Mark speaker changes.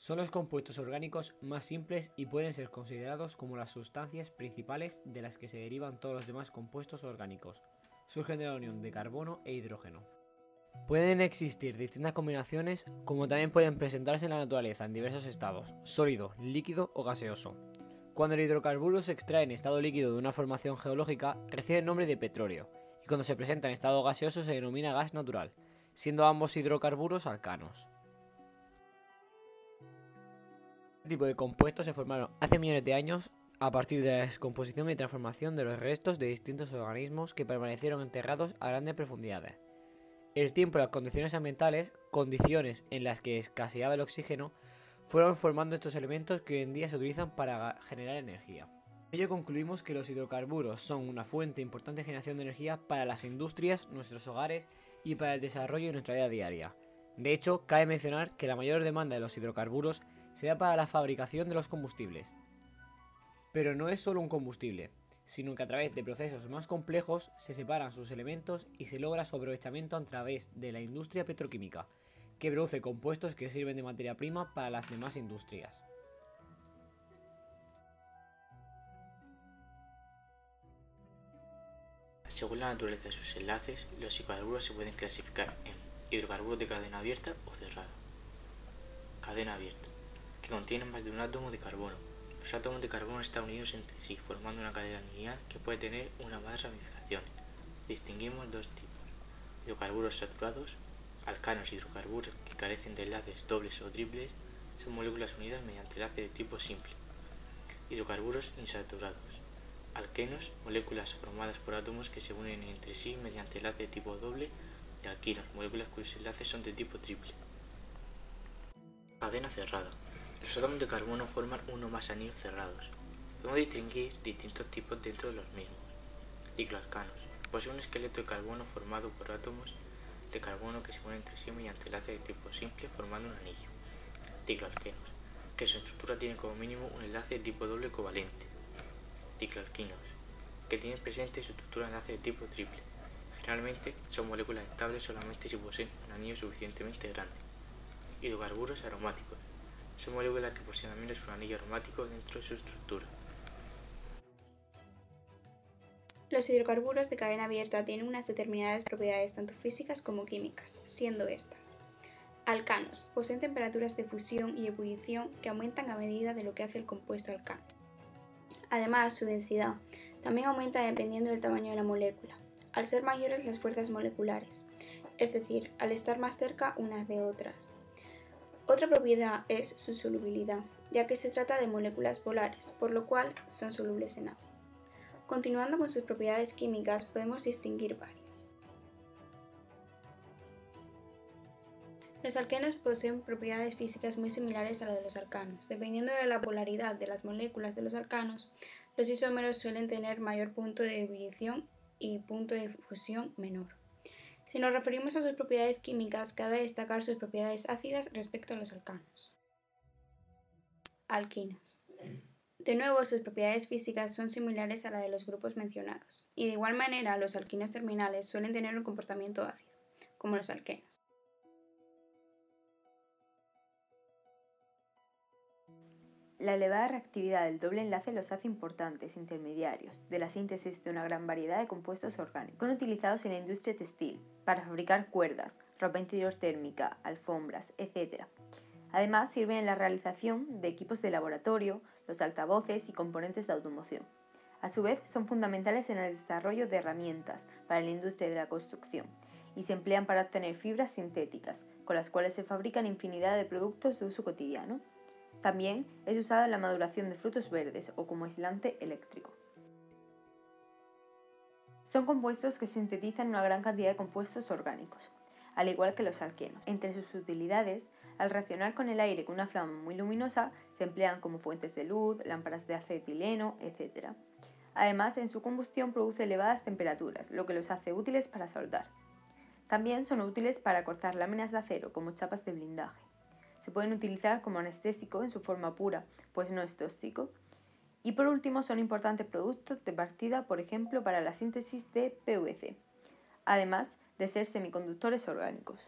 Speaker 1: Son los compuestos orgánicos más simples y pueden ser considerados como las sustancias principales de las que se derivan todos los demás compuestos orgánicos. Surgen de la unión de carbono e hidrógeno. Pueden existir distintas combinaciones, como también pueden presentarse en la naturaleza en diversos estados: sólido, líquido o gaseoso. Cuando el hidrocarburo se extrae en estado líquido de una formación geológica, recibe el nombre de petróleo, y cuando se presenta en estado gaseoso se denomina gas natural, siendo ambos hidrocarburos alcanos. Este tipo de compuestos se formaron hace millones de años a partir de la descomposición y transformación de los restos de distintos organismos que permanecieron enterrados a grandes profundidades. El tiempo y las condiciones ambientales, condiciones en las que escaseaba el oxígeno, fueron formando estos elementos que hoy en día se utilizan para generar energía. Con ello concluimos que los hidrocarburos son una fuente importante de generación de energía para las industrias, nuestros hogares y para el desarrollo de nuestra vida diaria. De hecho, cabe mencionar que la mayor demanda de los hidrocarburos se da para la fabricación de los combustibles. Pero no es solo un combustible, sino que a través de procesos más complejos se separan sus elementos y se logra su aprovechamiento a través de la industria petroquímica, que produce compuestos que sirven de materia prima para las demás industrias.
Speaker 2: Según la naturaleza de sus enlaces, los hidrocarburos se pueden clasificar en hidrocarburos de cadena abierta o cerrada. Cadena abierta, que contienen más de un átomo de carbono. Los átomos de carbono están unidos entre sí, formando una cadena lineal que puede tener una o más ramificaciones. Distinguimos dos tipos: hidrocarburos saturados. Alcanos, hidrocarburos que carecen de enlaces dobles o triples, son moléculas unidas mediante enlace de tipo simple. Hidrocarburos insaturados. Alquenos, moléculas formadas por átomos que se unen entre sí mediante enlace de tipo doble, y alquinos, moléculas cuyos enlaces son de tipo triple. Cadena cerrada. Los átomos de carbono forman uno o más anillos cerrados. Podemos distinguir distintos tipos dentro de los mismos. Cicloalcanos. Poseen un esqueleto de carbono formado por átomos de carbono que se unen entre sí mediante enlace de tipo simple formando un anillo. Cicloalquenos, que su estructura tiene como mínimo un enlace de tipo doble covalente. Cicloalquinos, que tienen presente su estructura de enlace de tipo triple. Generalmente son moléculas estables solamente si poseen un anillo suficientemente grande. Hidrocarburos aromáticos. Son moléculas que poseen al menos un anillo aromático dentro de su estructura.
Speaker 3: Los hidrocarburos de cadena abierta tienen unas determinadas propiedades tanto físicas como químicas, siendo estas: alcanos. Poseen temperaturas de fusión y ebullición que aumentan a medida de lo que hace el compuesto alcano. Además, su densidad también aumenta dependiendo del tamaño de la molécula, al ser mayores las fuerzas moleculares, es decir, al estar más cerca unas de otras. Otra propiedad es su solubilidad, ya que se trata de moléculas polares, por lo cual son solubles en agua. Continuando con sus propiedades químicas, podemos distinguir varias. Los alquenos poseen propiedades físicas muy similares a las de los alcanos. Dependiendo de la polaridad de las moléculas de los alcanos, los isómeros suelen tener mayor punto de ebullición y punto de fusión menor. Si nos referimos a sus propiedades químicas, cabe destacar sus propiedades ácidas respecto a los alcanos. Alquinos. De nuevo, sus propiedades físicas son similares a las de los grupos mencionados, y de igual manera los alquinos terminales suelen tener un comportamiento ácido, como los alquenos.
Speaker 4: La elevada reactividad del doble enlace los hace importantes intermediarios de la síntesis de una gran variedad de compuestos orgánicos. Son utilizados en la industria textil, para fabricar cuerdas, ropa interior térmica, alfombras, etc. Además, sirven en la realización de equipos de laboratorio, los altavoces y componentes de automoción. A su vez, son fundamentales en el desarrollo de herramientas para la industria de la construcción y se emplean para obtener fibras sintéticas, con las cuales se fabrican infinidad de productos de uso cotidiano. También es usado en la maduración de frutos verdes o como aislante eléctrico. Son compuestos que sintetizan una gran cantidad de compuestos orgánicos, al igual que los alquenos. Entre sus utilidades, al reaccionar con el aire con una flama muy luminosa, se emplean como fuentes de luz, lámparas de acetileno, etc. Además, en su combustión produce elevadas temperaturas, lo que los hace útiles para soldar. También son útiles para cortar láminas de acero, como chapas de blindaje. Se pueden utilizar como anestésico en su forma pura, pues no es tóxico. Y por último, son importantes productos de partida, por ejemplo, para la síntesis de PVC, además de ser semiconductores orgánicos.